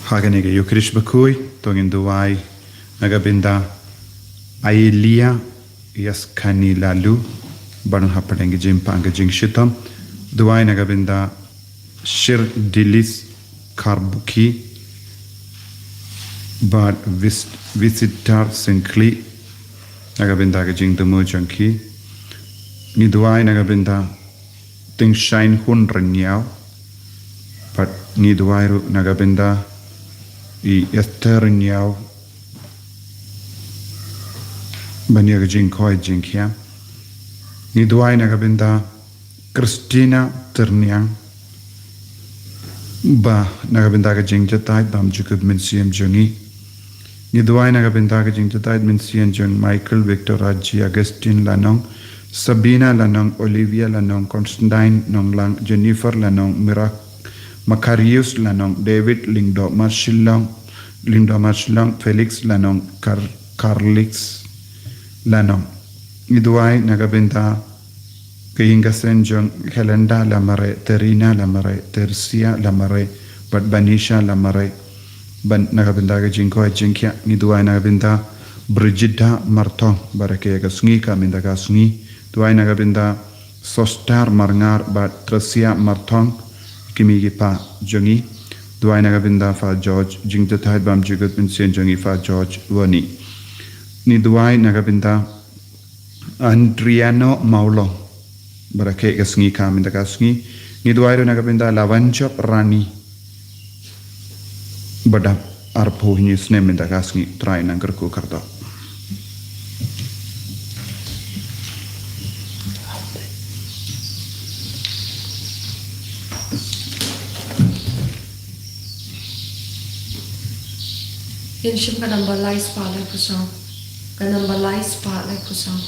Haganega Yukrish Bakui, Tongin Duai, Nagabinda, Ailia, Yaskani Lalu, Baran Hapalengi Jim Panga Jing Shitam, Duai Nagabinda, Shir Dilis Karbuki, Bad Visitar Sinkli, Nagabinda Jing Dumu Junki, Niduai Nagabinda, Ting Shine Hun Renyao, but Niduairu Nagabinda. I Esther Nyao Banyag Jing Koi Jing Kia Niduai Nagabinda Christina Terniang Ba Nagabinda Jing Jatai Bam Jukub Minsiam Jungi Niduai Nagabinda Jing Jatai Minsian Jung Michael Victor Raji Agustin Lanong Sabina Lanong Olivia Lanong Constantine Nonglang Jennifer Lanong Mirak Macarius Lanong, David Lindo Marshilong, Felix Lanong, Carlix Lanong. Niduai Nagabinda, Kainga Senjong, Helenda Lamare, Terina Lamare, Tercia Lamare, but Banisha Lamare, Ban Nagabinda Jinko Jinkia, Niduai Nagabinda, Brigida Marton, Barake Gasni, Kamindagasni, Duai Nagabinda, Sostar Marngar, but Tracia Marton. Kimi pa Jungi, Duai Nagabinda fa George, Jing the Tide Bam Jugut in Saint Jungi fa George Wani. Ni Duai Nagabinda Andriano Maulo, Barake Gasni Kam in the Gasni, Ni Duai Nagabinda Lavanchop Rani, Bada Arpo in his name in the Gasni, try Nangarku Kardo. Kinship ka number lies pa like kusang. Ka number lies pa like kusang.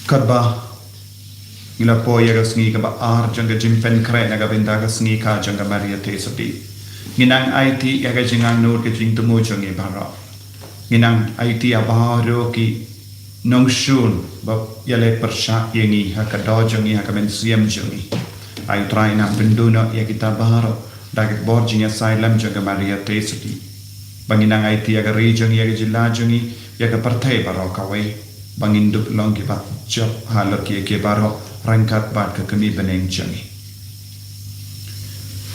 Kaba ila po yaga sngi kaba ar janga jimpen kre naga binda ga sngi ka janga maria te sapi nginang IT yaga jingang nur ke jing tumu jangi bara nginang IT abaro ki nongshun ba yale persha yengi hakado jangi hakamen siam jangi ai try na binduna ya kita baro dagat borjing asylum janga maria te sapi banginang IT yaga region yaga jilla jangi yaga partai baro kawai Banginduk long ki ba job halok ke baro rangkat bat ke kami beneng jangi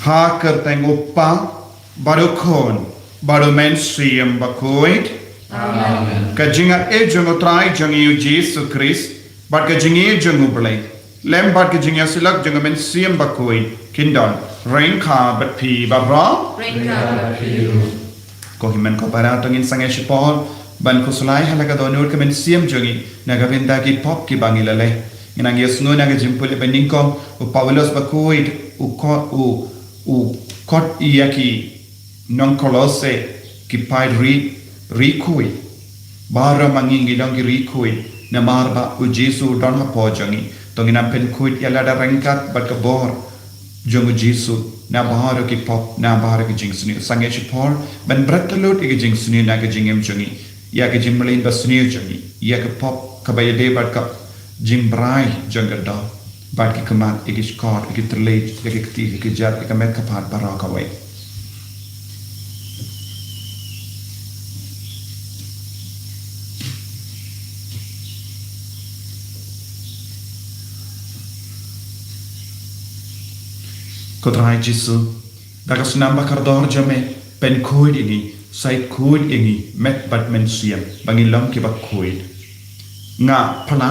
ha kerteng upa baru kon baru mensiam bakoit amen ka jinga e jango trai jangi Jesus Christ bat ka jingi jangu blai lem bat ka jinga silak jango mensiam bakoit kindon rangka bat pi baro rangka bat pi ko himen ko para tongin sange sipol ban kusulai halaga donur kemen siam jongi naga benda ki pop ki bangilale nginang yesnu naga jimpule beningkom u Paulos bakuit u kot iyaki non kolose ki pai rikui bara mangingi dongi rikui na marba u Jesu don ha pojongi tongina pen kuit yalada rengkat bat ka bor jongu Jesu na baharo ki pop na baharo ki jingsuni sange chipor ban bratalot ki jingsuni naga jingem jongi ya ke jimlin basniu jangi ya ke pop kabayade bat ka jimbrai jangada bat ki kamat ikish kor ikit terlej ya ke kti ke jat ke met kapat barakawai Kotrai Jisu, dagas namba kardor jame, pen kuid ini, sai kuid ini, met bat men siam, bangilam ki bat kuid. Nga pala,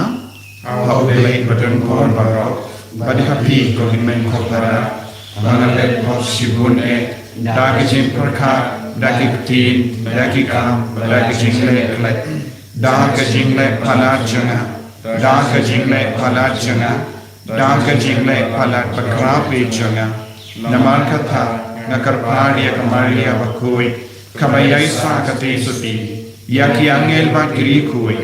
hau belai badan kon barok, badi happy ko men ko para, mangalet ko sibun dagi jim perka, dagi tin, dagi kam, dagi jingle klet, dagi jingle pala janga, dagi jingle pala janga, dagi jingle pala bakrapi janga. Naman kata nakarpania kamaria bakui kamayai sa kate suti yaki angel ba kirikui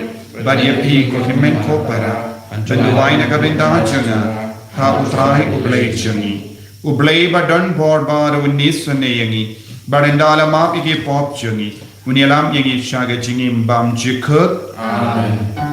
badia pi ko himen ko para tanduai na kabinda janga ha utrai ublay jangi ublay ba don board ba do nisane yangi barendala ma igi pop jangi unialam yangi shaga jingi mbam jikut amen.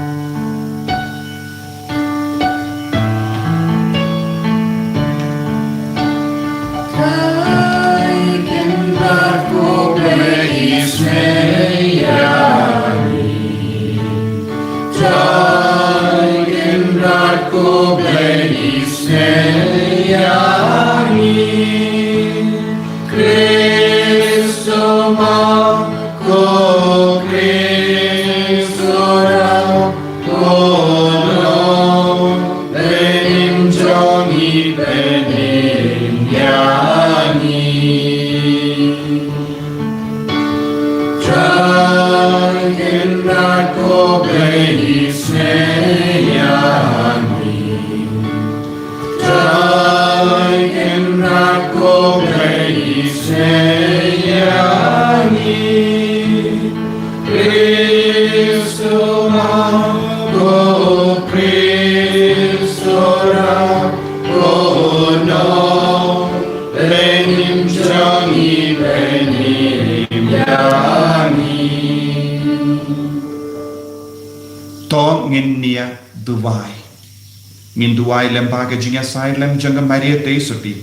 Ngin duai lembaga jinga sai lem janga maria te suti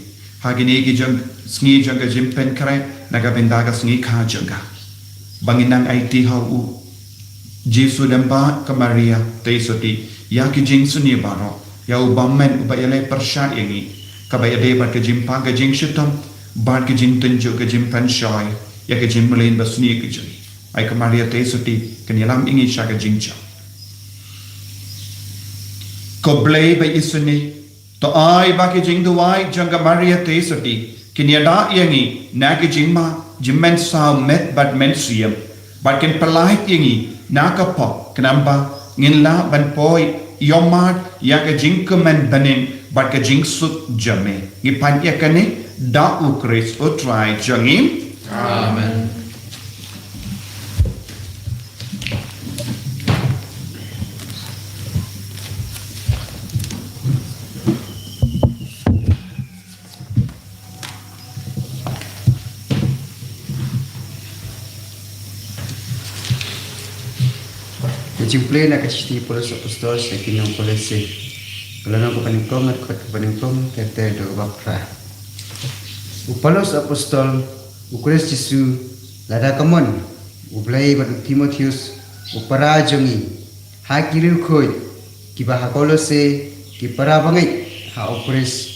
hagini gi jang sngi janga jimpen kare naga bendaga sngi kha janga banginang IT hau Jesu lemba ka Maria te suti ya ki jing suni baro ya ubammen ubayale persha yangi ka bayade ba ka jimpa ga jing shitam ba ki jing tenjo ka jimpan shai ya ka jim mulain basni ki jing ai ka Maria te suti kanyalam ingi sha ka jing cha ko blay ba isuni to ai ba ki jing duai janga Maria te sati kinyada yangi na ki jing ma jimmen sa met bad men siam ba ken palai yangi na ka po knamba ngin la ban poi yomat ya ka jing kemen banin ba ka jing sut jame ngi pan ya kane da ukris o try jangim amen. Jumpa nak cerita polis apostol sekian polis kalau nak paningkong atau paningkong kita do bapra. Polis apostol ukres Yesu lada kamon ublai batu Timotheus upara jongi hakiril koi kiba hakolose kipara bangai ha ukres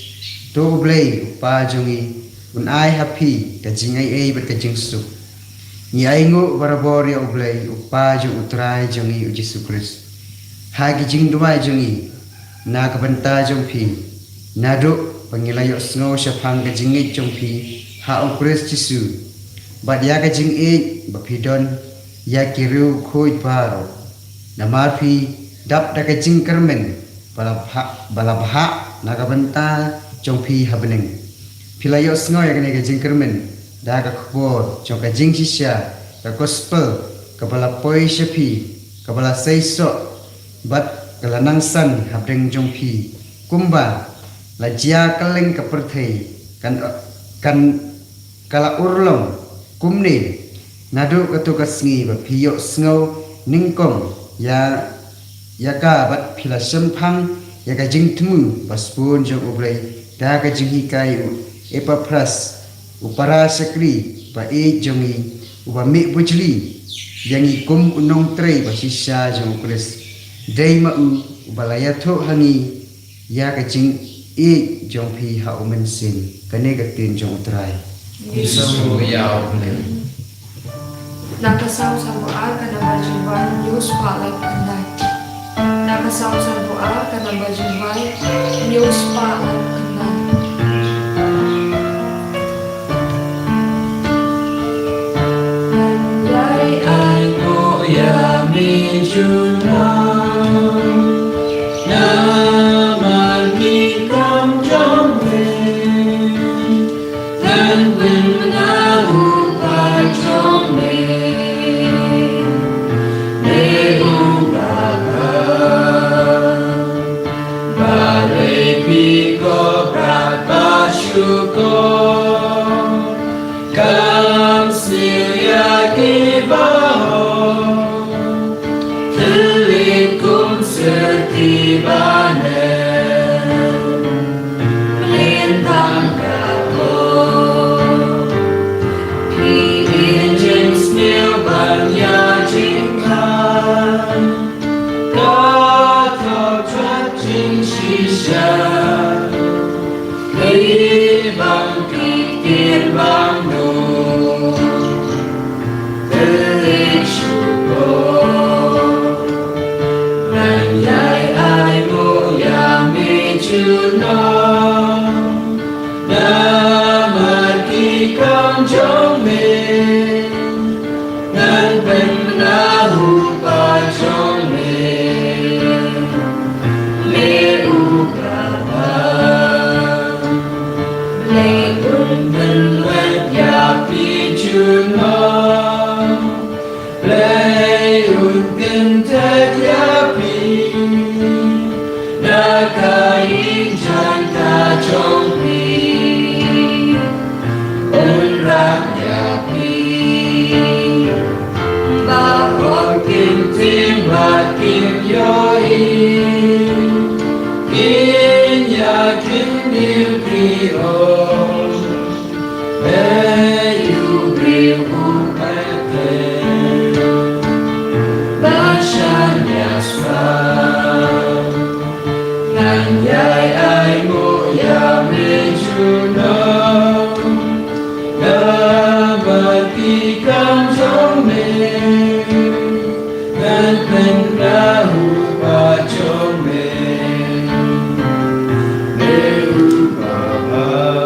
to ublai upa jongi unai happy kajingai berkajing su. Ni aingo barabor ya ublay upa jo utray jongi u Jesu Christ hagi jing duai jongi na kabanta jong pi nado pangilayo snow syafang ka jingi jong pi ha u Christ Jesu bad ya ka jing e bapidon ya kiru khoi paro namapi dap da ka jing kermen balabha na kabanta jong pi habeneng pilayo snow ya ka jing kermen da ka khbor chong ka jing sisya ka gospel ka bala poi shapi ka bala saiso bat kala nangsan habdeng jong pi kumba la jia kaleng ka perthei kan kala urlong kumne nadu ka tu ka sngi ba phiyo sngo ningkong ya ka bat phila samphang ya ka jing thmu baspun jong ublai da ka jing hikai Epaphras upara sakri ba e jongi uba me bujli yangi kum unong trei ba sisa jong Christ dei ma u ubalaya tho hangi ya ka jing e jong pi ha umen sin kani ka tin jong utrai Isu yau beli. Nakasam sa buar ka na bajuban news palay kanday. Nakasam sa buar ka na bajuban news palay kanday. Yay ay Mo ya mi junang naman mi kam trong mình nan quên na hu pa trong mình ne u ba ba re pi ko prat ba shu ko kam siêu ya ki ba Serti bane melintang kato Piinjeng smil banya jingkan Kato tracing shisha Keibang pikir bang nu Kelik syukur trong mình ngàn bên na hu pa trong mình lê u ca ba lê un bên quét ya pi chu no lê un bên tet ya pi na ka yin chan ta trong Kim yo in ya kim nim krio be you bring u pate ba shan yasfa nan yai ai mo ya me juno na ba ki kam trong me Bên na hu pa trong mình Lê hu pa pa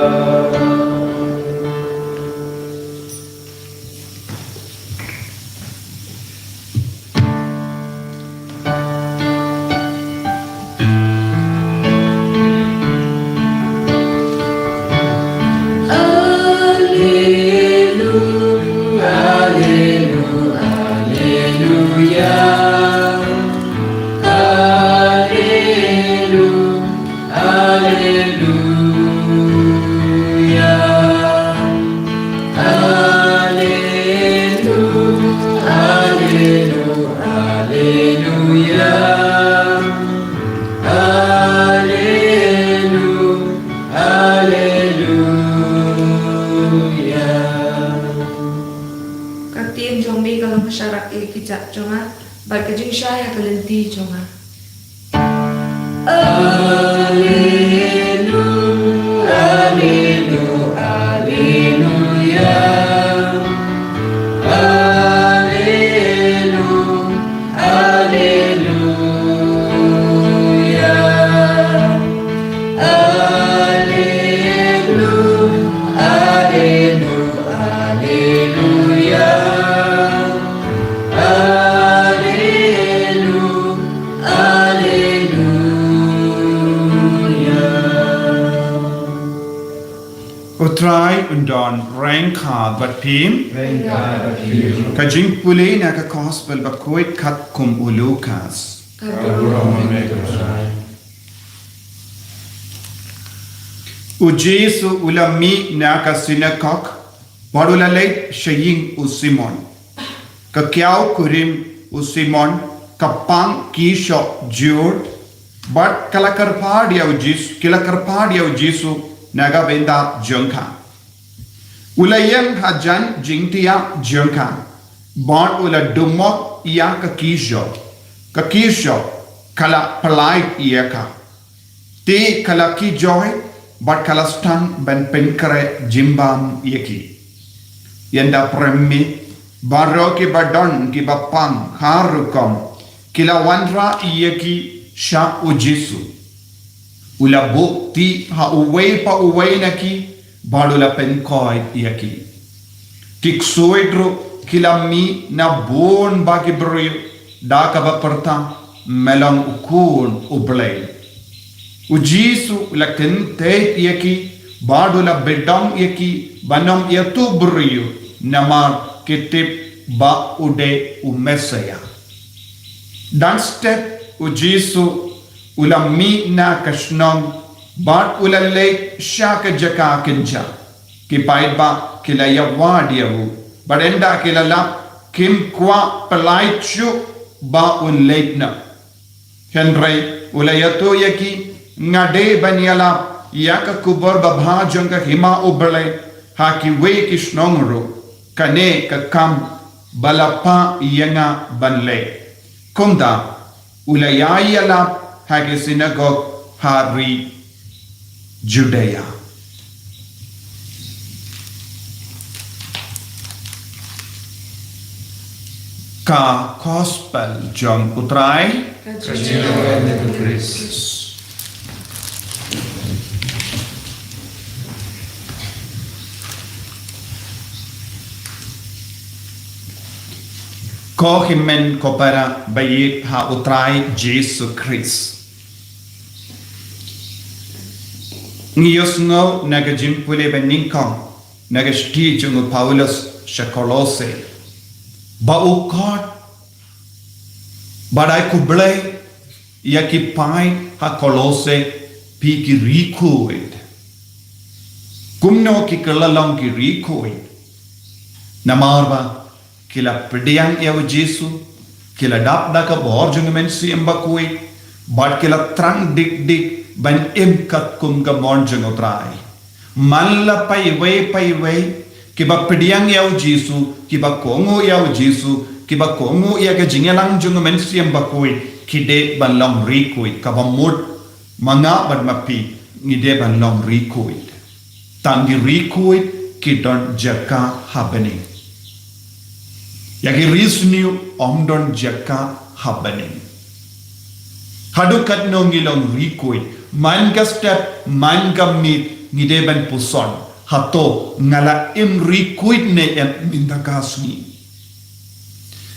Utrai undon rengka batim kajing puli na ka gospel bakuit kat kum ulukas Ujesu ulami na ka sinakok warulalait shaying usimon ka kiao kurim usimon kapang kisho jur but kalakarpadia ujesu naga benda jengka ulayang hajan jingtia jengka bon ula dumok ia ka kisho kala palai ia ka te kala ki joy but kalastan ben penkare jimbam yeki. Yenda premi baroki badon ki bapang harukom kila wandra yeki sha ujisu. Ula bukti ha uwei pa uwei naki badula penkoi yeki. Kiksuidru kila mi na bon bagi beruyu da kabaperta melang ukun ublay. Ujisu la kente yaki badula bedam yaki banam yatu beruyu namar kitip ba ude umesaya. Dan step ujisu ula mi na kashnong bad ula le shaka jaka kinja kipaid ba kila yawadiyahu badenda kila la kim kwa pelaichu ba un leitna henry ula yato yaki ngade banyala yaka kubor babhajanga hima ubale haki we kishnongru kane kakam balapa yanga banle kumda ula yayala haki synagogue hari Judea. Ka gospel John Utrai ko himen ko para bayit ha utrai Jesus Christ. Ngiyos ngo nagajimpule beningkong nagashti jungo Paulus sa Kolose. Baukot badai kublay yakipai ha Kolose pi ki rikuid. Kumno ki kalalang ki rikuid. Namarba kila pediyang yaw Jesu kila dapda ka borjung men siyamba kuid bad kila trang dik dik ban imkat kum ka borjung utrai. Malla pai way kiba pediyang yaw Jesu kiba kongo yaw Jesu kiba kongo ya ka jingalang jung men siyamba kuid kide ban long rikuid kabamut mga badmapi ngide ban long rikuid. Tangi rikuid kidon jaka happening. Yaki risniu omdon jaka happening. Hadukat no ngilong rikuid man ka step man ka meet ngide ban puson hato ngala im rikuid ne en mindagasni.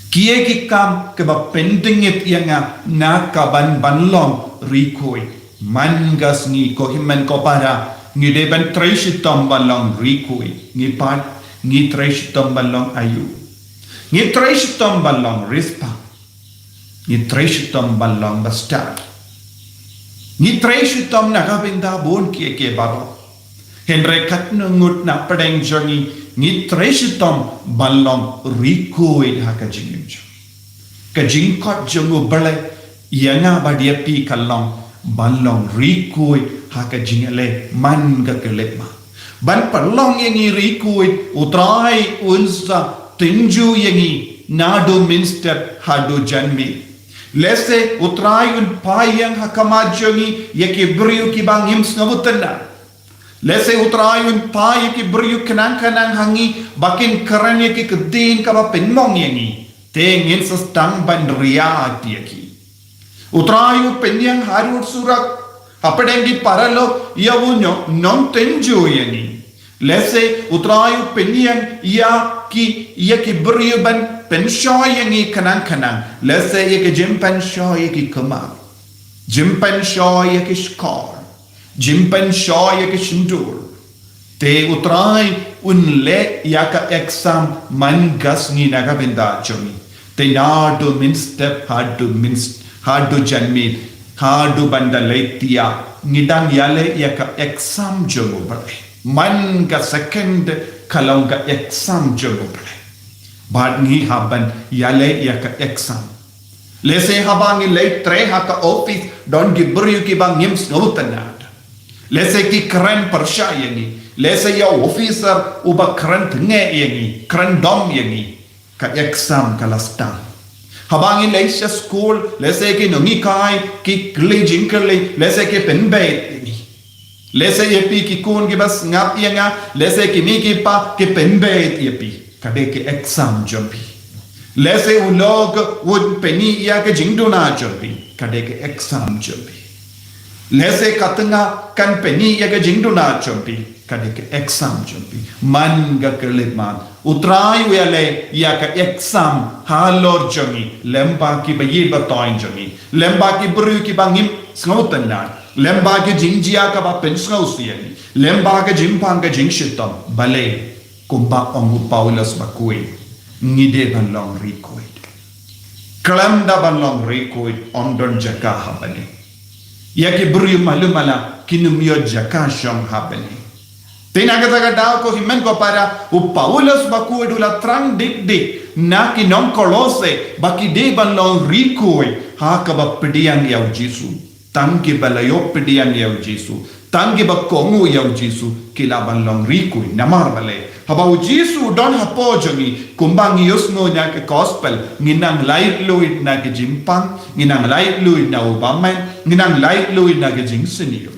Kie ki kam ke ba pendingit yanga na ka ban banlong rikuid man gasni ko himen ko para ngide ban treshitom banlong rikuid ngipat ngi treshitom banlong ayu. Ngi treshitom balong rispa. Ngi treshitom balong basta. Ngi treshitom nakabinda bon ke baro. Henry katno ngut na pedeng jongi ngi treshitom balong rikuid haka jingimjo. Kajingkot jongu bale yanga badia pi kalong balong rikuid haka jingale man ga kelepma. Ban palong yangi rikuid utrai unsa tinju yangi nado minstep hado janmi. Lese utrayun payang hakamajongi yaki briu ki bang hims ngabutana. Lese utrayun pay ki briu kanang hangi bakin karan yaki kedin kaba penmong yangi. Tengin sestang ban riat yaki. Utrayu penyang harur surak apadeng di paralo yawunyo non tinju yangi. Lese utrayu penyang yaki beriuban penshoy yangi kanang lese yaki jimpan shoy yaki kama jimpan shoy yaki skor jimpan shoy yaki shindur te utray unle yaka exam mangas ni naga benda chomi te nado min step hadu janmi hadu banda leitia ngidang yale yaka exam jomo bare man ka second kalau ka exam jogo pare bad ngi haban yale yaka exam lese habangi late tre haka office don gibru ki bang yims ngautanad lese ki kran parsha yangi lese ya officer uba kran nge yangi kran dom yangi ka exam kalasta habangi lese school lese ki nongi kai ki klejing kle lese ki penbe Lese yepi ki kun ki bas ngap yanga, lese ki mi ki pa ki pembet yepi, kade ki exam jompi. Lese ulog would penny ya ke jingduna jompi, kade ki exam jompi. Lese katanga kan penny ya ke jingduna jompi, kade ki exam jompi. Man ga kelitman, utrai wele ya ke exam halor jomi, lemba ki bayir batoin jomi, lemba ki bru ki bangim snautan lemba ke jingjia ka ba pensau siani lemba ke jimpang ke jingshitam bale kumpa ongu Paulus bakui ngide ban long record klamda ban long record ondon jaka habani yaki buri malumala kinumyo jaka shong habani tena kata daw ko himen ko para u Paulus bakui dula trang dik na kinong kolose baki de ban long record ha ka ba pediang yaw jisu Tangi balayo pedian yaw Jesu. Tangi ba kongu yaw Jesu. Kilaban long rikui namar bale. Habau Jesu don hapo jongi. Kumbang yusno nya ke gospel. Nginang light luid na ke jimpang. Nginang light luid na ubaman. Nginang light luid na ke jingseniyo.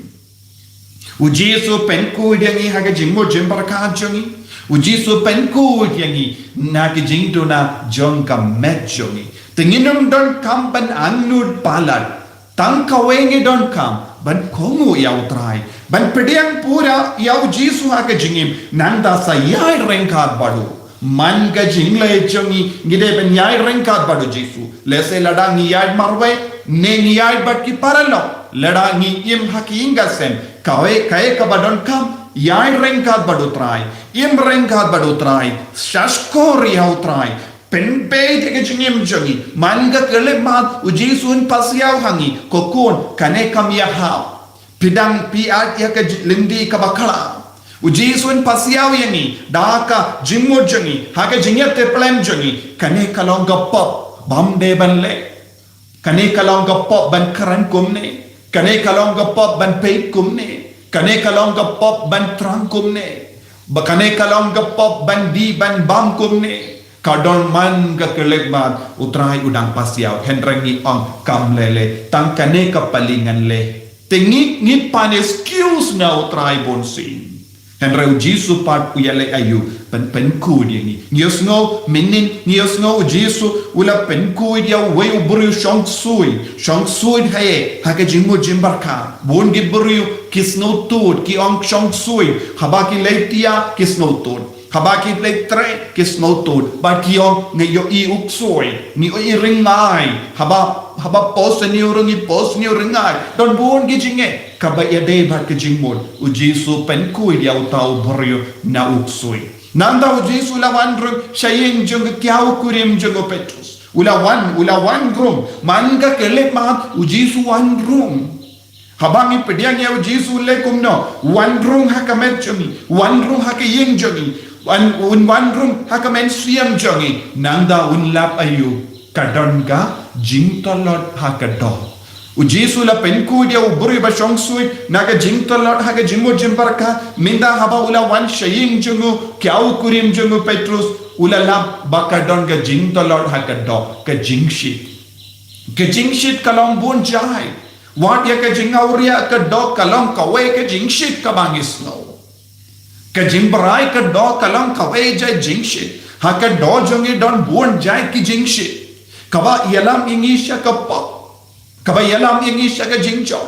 U Jesu penku yangi ha ke jimmo jimbaraka jongi. U Jesu penku yangi na ke jingdo na jongka met jongi. Tenginum don kampan annud palat. Tang kawengi don kam ban kongu yaw try ban pediang pura yaw Jesu ha ke jingim nanda sa yai rengkat badu man ka jingle jongi ngide ben yai rengkat badu Jesu lese ladangi yai marwe ne yai bat ki paralo ladangi im hakinga sen kawe kae ka badon kam yai rengkat badu try im rengkat badu try shashkor yaw try Penpei ke jingim jongi manga kelemat u Jesun pasiaw hangi kokon kane kamya haw pidang piat ya ke lindi kabakala u Jesun pasiaw yangi daka jimmo jongi hake jingyate plan jongi kane kalonga pop bamde banle kane kalonga pop ban karan kumne kane kalonga pop ban peit kumne kane kalonga pop ban trang kumne bakane kalonga pop ban di ban bam kumne kadon man ga kelekbat utrai udang pasiaw henrengi ong kamlele tangkane kapalingan le tengi ngit pan excuse na utrai bonsin henreu Jesu pat uyale ayu pen kud yangi niosno minin niosno Jesu ula pen kud ya we ubru shong sui haye hake jimmo jimbarka bon gi bru kisno tut ki ong shong sui habaki leitia kisno tut habaki plek tre kis notod bakiong ngayo I uksoy ni o ringai haba pos ni ringai don buon gijinge kabaya de bat gijingmod u Jesu pen kui dia utau boryo na uksoy nanda u Jesu la wandrum shayeng jong kyau kurim jong Petrus ula wan room manga kelep mat u Jesu wan room habangi pediang ya u Jesu le kumno wan room hakamet jomi wan room hakayeng jomi one room hakamen siam jongi nanda unlap ayu kadonga jingtolot hakado u Jesu la penku dia uburi ba shongsui naga jingtolot haga jimmo jimbarka minda haba ula wan shaying jongu kyau kurim jongu Petrus ula lap bakadonga jingtolot hakado ka jingshit kalong bun jai wat ya ka jingauria ka do kalong kawe ka jingshit ka bangis no ka jimbarai ka do kalang kawe jai jingshit ha ka do jongi don buon jai ki jingshit kaba yalam ingisha ka pop kaba yalam ingisha ka jingcho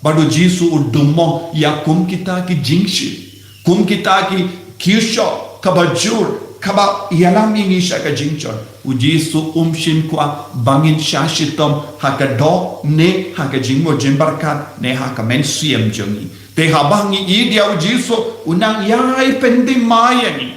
badu Jesu udummo ya kum kita ki jingshit kum kita ki kisho kaba jur kaba yalam ingisha ka jingcho u Jesu shin kwa bangin shashitom ha ka do ne ha ka jingmo jimbarkat ne ha ka men siem jongi te habangi idia u Jesu unang yai pendim mayani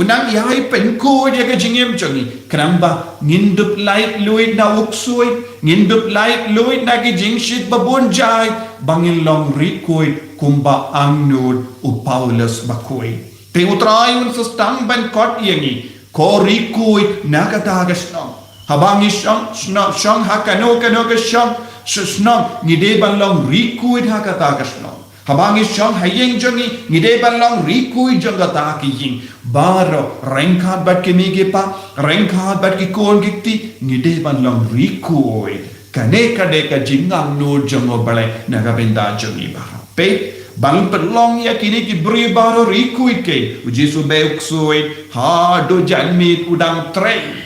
unang yai penko dia ke jingem jongi kramba ngindup light luid na uksoi ngindup light luid na ki jingshit babon jai bangin long rikoi kumba angnud u Paulus bakoi te utrai un sustam ban kot yangi ko rikoi nakatagasno habangi shong hakano ka shong ngide ban long rikoi hakatagasno habangi shong hayeng jongi ngide balong rikui jonga ta ki ying baro rengkhat bat ki mige pa rengkhat bat ki kon gikti ngide balong rikui kane kade ka jingang no jongo bale naga benda jongi ba pe Bang pelong ya kini ki beri baru rikui ke. Uji subek suit. Ha do janmit udang tray.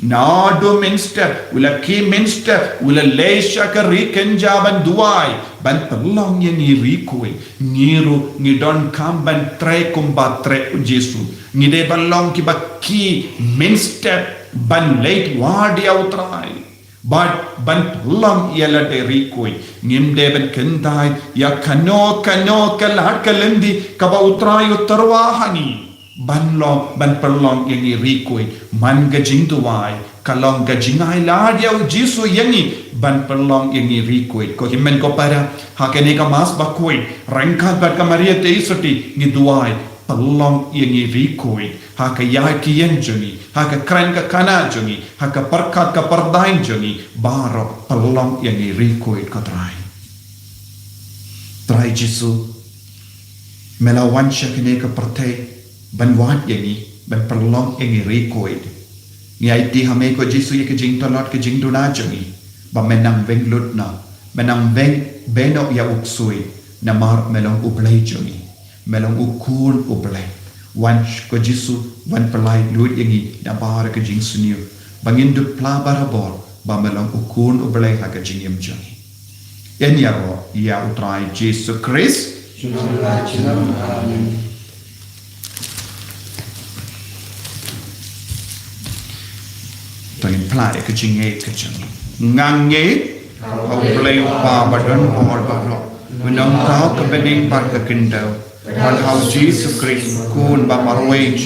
Na do minster. Ula ki minster. Ula leisha ka riken jaban duai. Ban pelong ya ni rikui. Ngiru ngidon kam ban tray kumba tray uji su. Ngide balong ki ba ki minster. Ban late wadi autrai. But ban pelang ialah dari koi. Ngimde ban kentai ya kano kalat kalendi kaba utrai utarwahani. Ban long ban pelang yang iri koi. Man gajing tuai. Kalong gajingai lah dia jisu yangi ban pelang yang iri koi. Ko himen ko para hakene ka mas bakoi. Rangkat bat kamaria teisoti ngiduai. Pelang yang iri koi. Haka yaki yang joni. Haka keren ke kana jongi, haka perkat ke perdain jongi, barok pelong yang irikuit ke trai. Trai Jisu, melawan syakine ke pertai, ban wat yangi, ban pelong yang irikuit. Ngai ti hame ko Jisu ye ke jing tolot ke jing duna jongi, ba menang veng lutna, menang veng benok ya uksui, namar melong ublay jongi, melong ukun ublay. Wan ko Jisu wan pelai luit yangi na bahar ke jing suniu bangin du pla barabor ba melang ukun ublai ha ke jing yam jangi en ya ro ya utrai Jisu Christ amen. Tangin pla ke jing e ke jangi ngange ha ublai pa badan or ba ro menang kau ke bening par ke kendau Wan hau Jesus Christ kun ba marway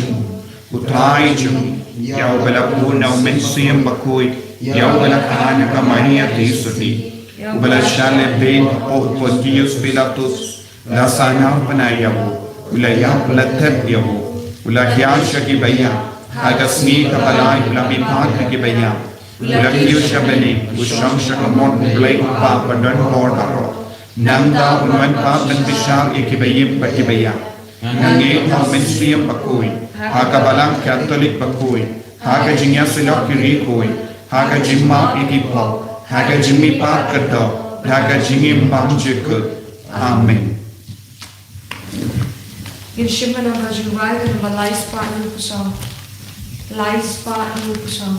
utrai jung yau bela kun au mensiam bakui yau bela kana ka Maria tisudi bela shale ben o Pontius Pilatus la sana panayau ula ya platet yau ula ya shaki baya agasmi ka balai ula mipat ki baya ula kiu shabani usham shakamon blai pa badan or baro Nangga unwan pa dan bishar ikibayim bakibaya. Nangi ang mensiam bakui. Haka balang Catholic bakui. Haka jinya silak kirikui. Haka jimma ikipo. Haka jimmi pa kato. Haka jingim bangjikut. Amen. Ginshima na bajuwai kan balais pa ng pusong. Lais pa ng pusong.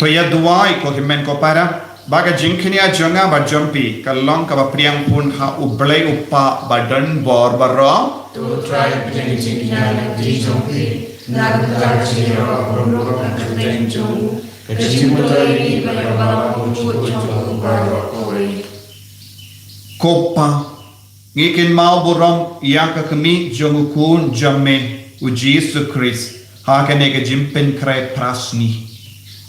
Toya duai ko himen ko para baga jingkhinia jonga ba jompi kalong ka ba priang pun ha ublai upa badan bor baro to try pretending jingkhinia na di jompi na ka chiro bro pretending jong kachimutari ba ba ko jong baro koi kopa ngikin mau borong yang ka kami jongukun jamme u Jesus Christ ha ka ne ka jimpen krai prasni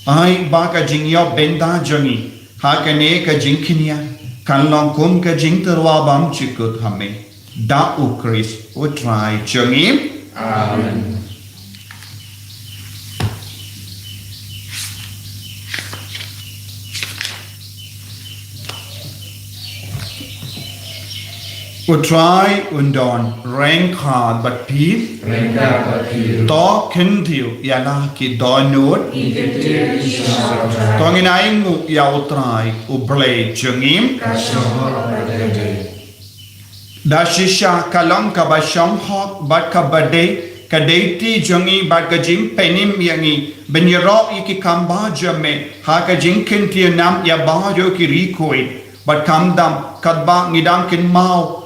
ai baka jingyo benda jongi hakane ka jingkhinia kanlong kum ka jingterwa bam chikut hame da u Christ o try jongi amen. Utrai undon rank hard but peep Rengka Batil, to kentiu yala ki donut Iketir Isha, tonginaingu ya utrai ublay jengim Kashohor Pradede, dashisha kalam kabasham hot but kabade kadeti jongi but kajing penim yangi benyero iki kamba jame ha kajing kentiu nam ya bajo ki rikoid but kamdam kadba ngidam kin mau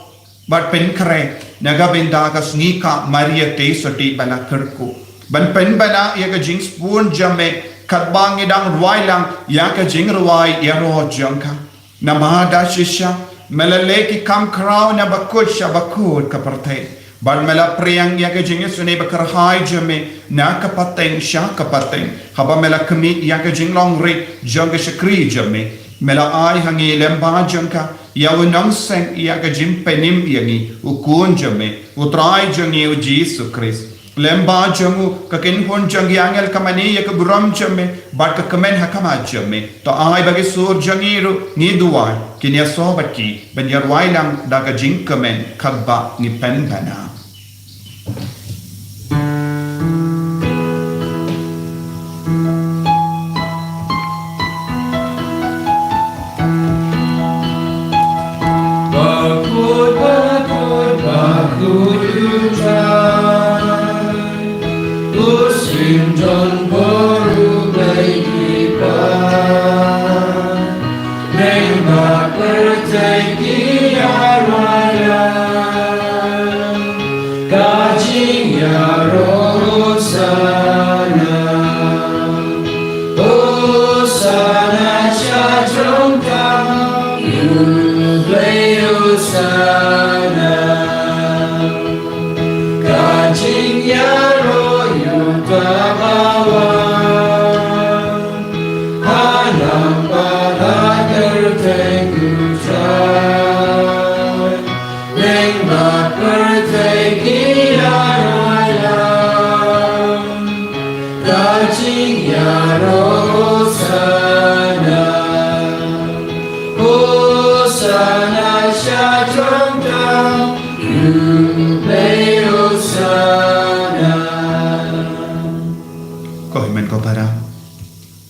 but pen kare naga benda ka snika maria te soti bana kerku ban pen bana ya ka jing spoon jame kadbang idang ruailang ya ka jing ruai ya ro jangka namada shisha melale ki kam krau na bakut shabakut ka parte ban mela priang ya ka jing sune bakar hai jame na ka pateng sha ka pateng haba mela kami ya ka jing long ri jang shakri jame mela ai hangi lemba jangka ya unang sen ya ka jim penim yangi ukun jame utrai jangi u Jesus Christ lemba jamu ka kin pon jangi angel kamani ya ka buram jame bat ka kamen hakama jame to ai bagi sur jangi ru ni duai kin ya sobaki ben yar wailang da ka jing kamen kabba ni pen bana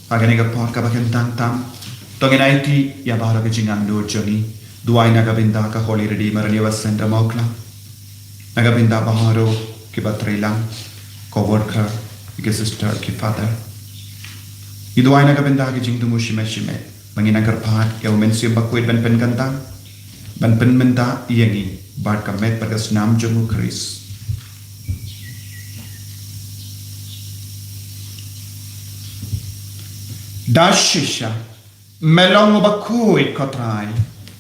Agani ka pot ka bakin tam tongin IT ya bara ka jingan do joni duai naga binda ka holy redeemer ni wasenta mokla naga binda baharo ki batrelang ko worker ki sister ki father i duai naga binda ki jing tu mushime shime mangina kar phat ya men sim bakwet ban pen kanta ban pen menta yangi bat ka met pagas nam jomu Chris Dashisha melong bakuit kotrai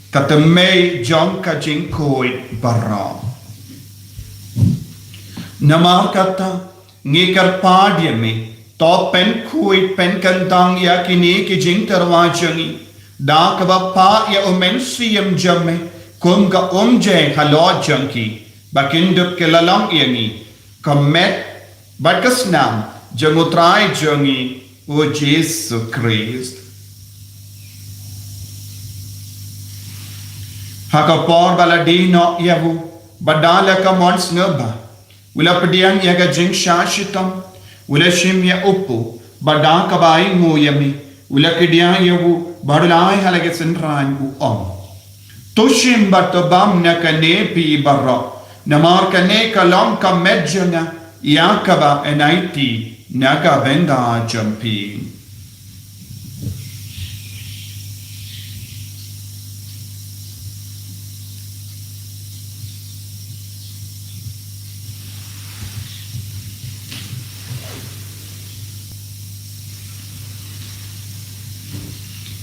katemei jong ka jingkuit barra namar kata ngikar padyami to pen kuit pen kantang ya kini ki jing terwajangi da ka pa ya omen siyam jamme kum ka omje halo jangki bakindup ke lalang yangi kamet bakasnam jangutrai jangi O Jesus Christ. Hakapor baladino yavu badala ka mons ngaba. Ula pediang yaga jing shashitam. Ula shim ya upu badang kabai mu yami. Ula kediang yavu badalai halage senran u om. Tushim batobam na kane pi barra. Namar kane kalam ka medjana yakaba enaiti. Naga benda jampi.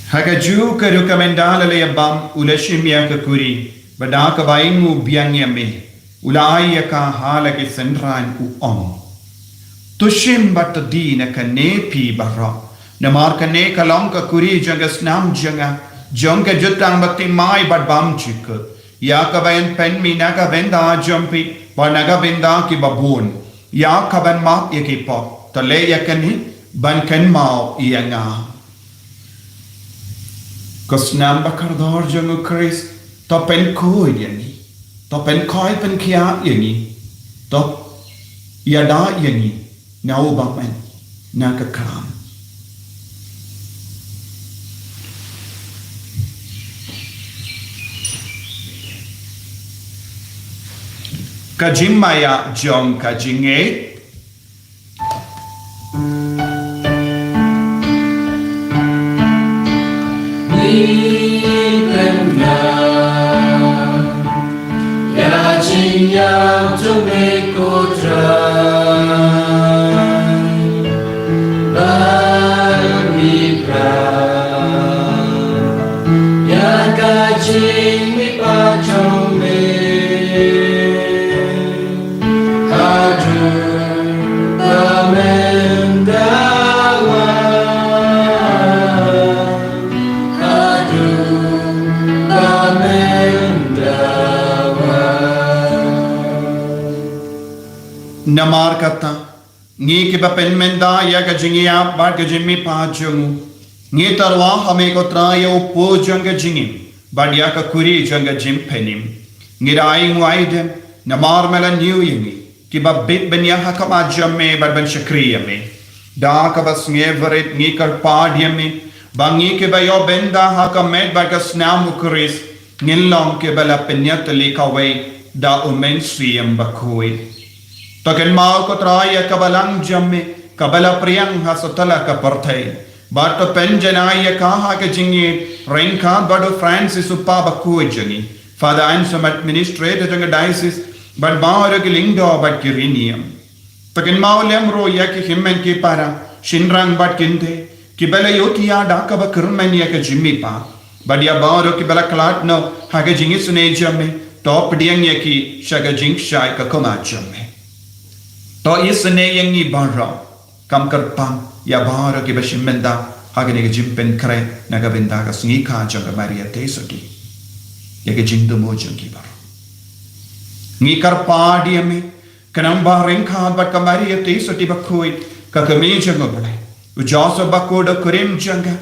Hagaju ka rekomendala le bam ulashimya ka kuri badaka baingu bianyame ulaya ka halake senran u om. Tushim bat dina ka nepi barra namar ka ne kalam ka kuri janga snam janga jonga jutang bati mai bat bam chik ya ka bayan pen mi naga benda jampi ba naga benda ki babun ya ka ban ma yaki po to le yakani ban kan mau yanga ko snam bakar dor janga Chris to pen ko yani to pen koi pen kia yangi to yada yangi ngau bamen na ka kram ka jimmaya jong ka jinge namar kata ngi ki ba pen menda ya ka jingi ap ba ka jimmi pa jungu ngi tarwa hame ko tra ya po janga jingi ba ya ka kuri janga jim penim ngi rai ngwai dem namar mela new yingi ki ba bit ben ya ka ma jamme ba ben shakriya me da ka bas ngi verit ngi kar pa diame ba ngi ki ba yo benda ha ka med ba ka snam ukris ngilong ki ba la penyat li ka we da umen siem ba koi Taken mau ko traya kabalang jamme kabala priyang hasotala ka parthai but penjanaya kaha ka jingi renka bado Francis uppa bakui jani father answer administrator janga diocese but baara ki lingdo but kirinium taken mau lemro ya ki himmen ki para shinrang but kinte ki bala yotiya daka ba kurmen ya ka jimmi pa but ya baara ki bala klat no ha ka jingi sune jamme top diang ya ki shaga jing shai ka koma jamme to isne yangi barra kam karpang ya bara ki bashimenda hagene ge jimpen kre naga benda ga singi ka janga maria tesoti ya ge jindu mo jangi bar ngi karpa diame kanam bareng kha bat ka maria tesoti bakoi ka kame janga bale u joso bakoda kurim janga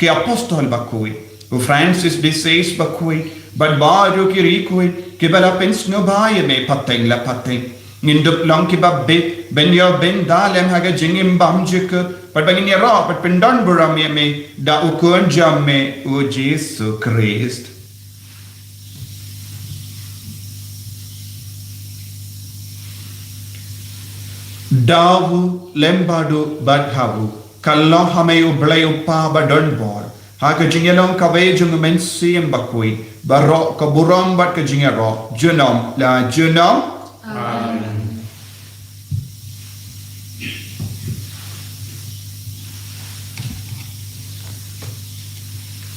ki apostol bakoi u Francis de Sales bakoi bat baru ki rikoi ki bala pens no baye me pateng la pateng Nindup long ki babbe ben yo ben dalem haga jingim bam jik but bangin ya ra but pendon buram me da ukun jamme o Jesus Christ dawu lembadu badhavu kallo hame ublay upa badon bor haga jingelong kawe jung men siem bakui baro ka buram bat ka jingero junom la junom Amen.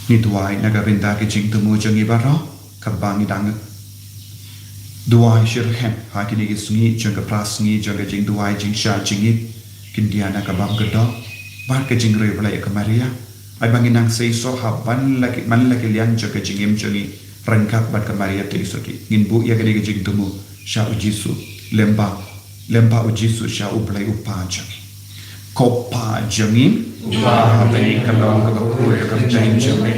Ni tuai naga benda ke jing tumu jangi baro kabangi dang duai shirhem ha kini ge sungi janga pras ngi janga jing duai jing sha jingi kindiana ka bam gado bar ke jing re bla ka maria ai bangi nang sei so ha ban laki man laki lian janga jingim jangi rangkap bat ka maria te soki ngin bu ya kini ge jing tumu sha ujisu lemba ujisu sha ublai upa jangi kopa jangi upa habeni kalong ka bakul ka jang jangi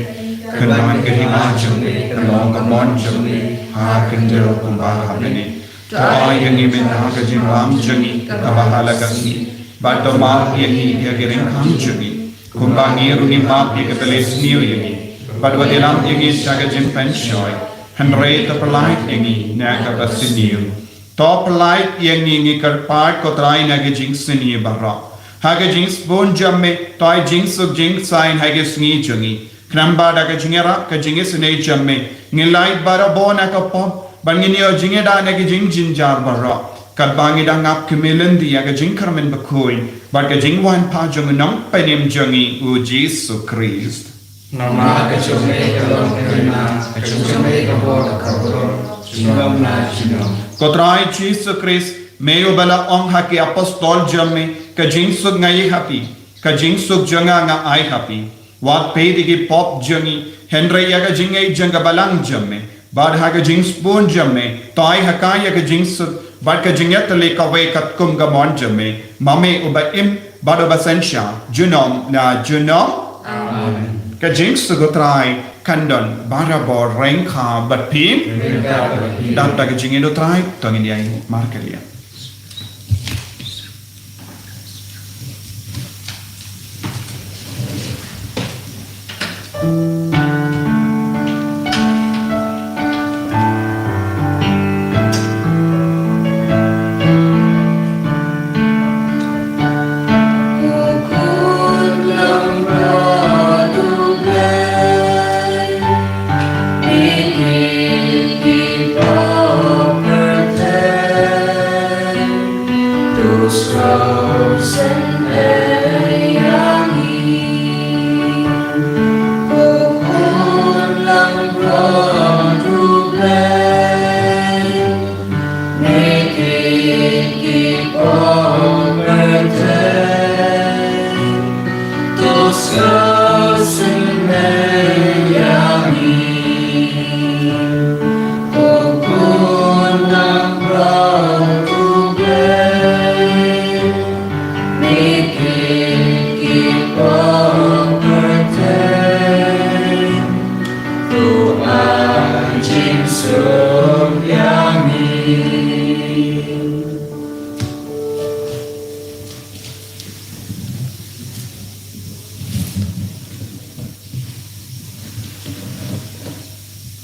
kanang ka hima jangi kalong ka mon jangi ha kendero kumba habeni ta yangi men ha ka jinwam jangi ka bahala ka si bato ma yangi ya gereng kham jangi kumba ngiru ni ma pi ka teles niu yangi badwa delam yangi sa ka jin pen shoy hanrei ta palai yangi na ka basiniu top light yangi ngi kar part ko trai na ge jing sini barra hage jing spoon jamme toy jing suk jing sign hage sngi jungi knamba da ge jingera ka jing sine jamme ngi light bara bona ka pom bangini o jinge da na ge jing jin jar barra ka bangi da ngap kemelen di ya ge jing karmen bakoi ba ge jing wan pa jung nong penim jungi u Jesus Christ nama ka chume ka long kana ka chume ka bo ka bo chinom na chinom Kotrai Jesus Christ meyo bala ong haki apostol jamme ka jing suk ngai happy ka jing suk janga nga ai happy wat pe digi pop jangi henry ya ka jing ai janga balang jamme bad ha ka jing spoon jamme tai haka ya ka jing suk bad ka jing yat le ka we kat kum ga mon jamme mame uba im bad uba sensha junom na junom amen ka jing suk trai kandon barabor rengka batpin dan tak jingin do trai tangin yang markelia.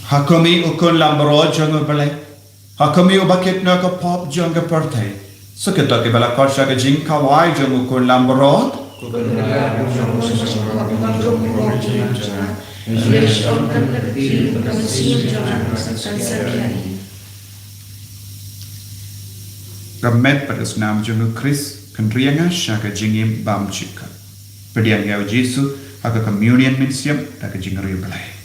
Hakumi ukun lambro jangan belai. Hakumi ubakit nak pop jangan pertai. Sekitar ke bala korsa ke jing kawai jangan ukun lambro. Ramet pada senam jangan Chris kendrianga syaka jingim bam cika. Pedian yau Yesu aka communion minsiam tak jingari belai.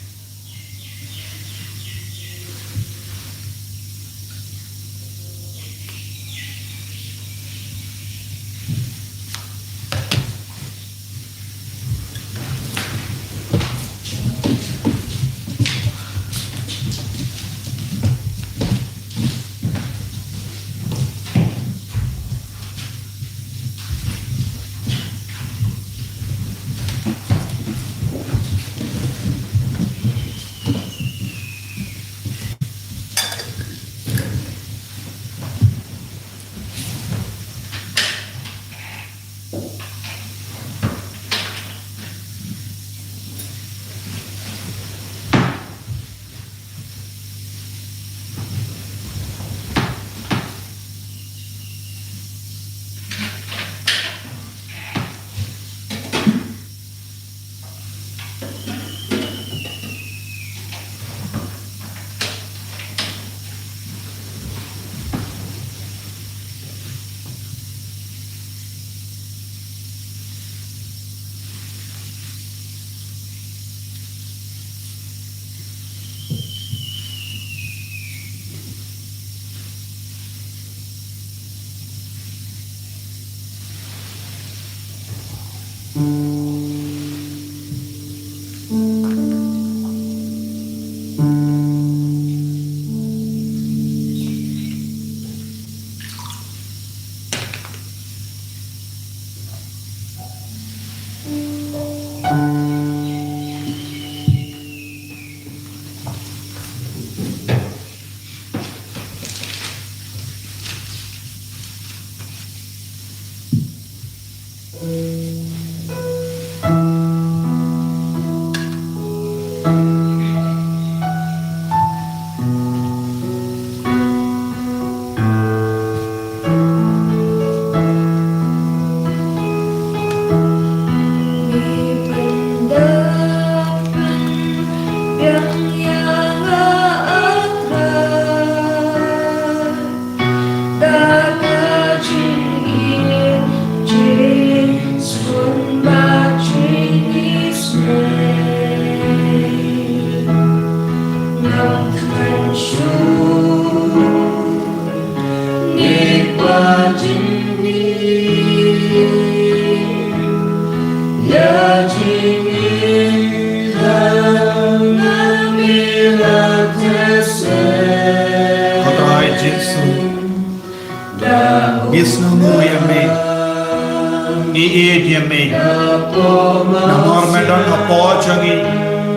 Namor medan apo jangi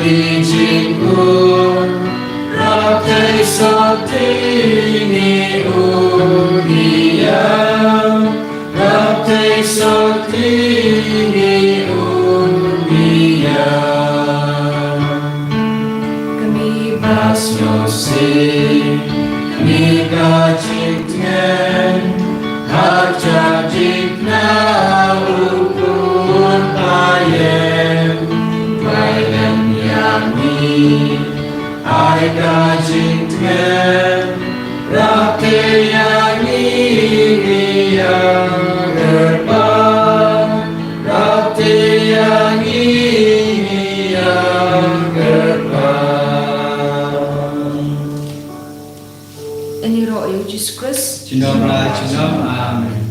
Hati jingkun Rakai sotini uniam Rakai sotini uniam Kami Basyosi Kami kajitngen Haja jitna ukun payem Payem yami Ai kajitngen Rake yangi yang gerbang Rake yangi yang gerbang Ini roh ya Jesus Christ. Chinom Amen.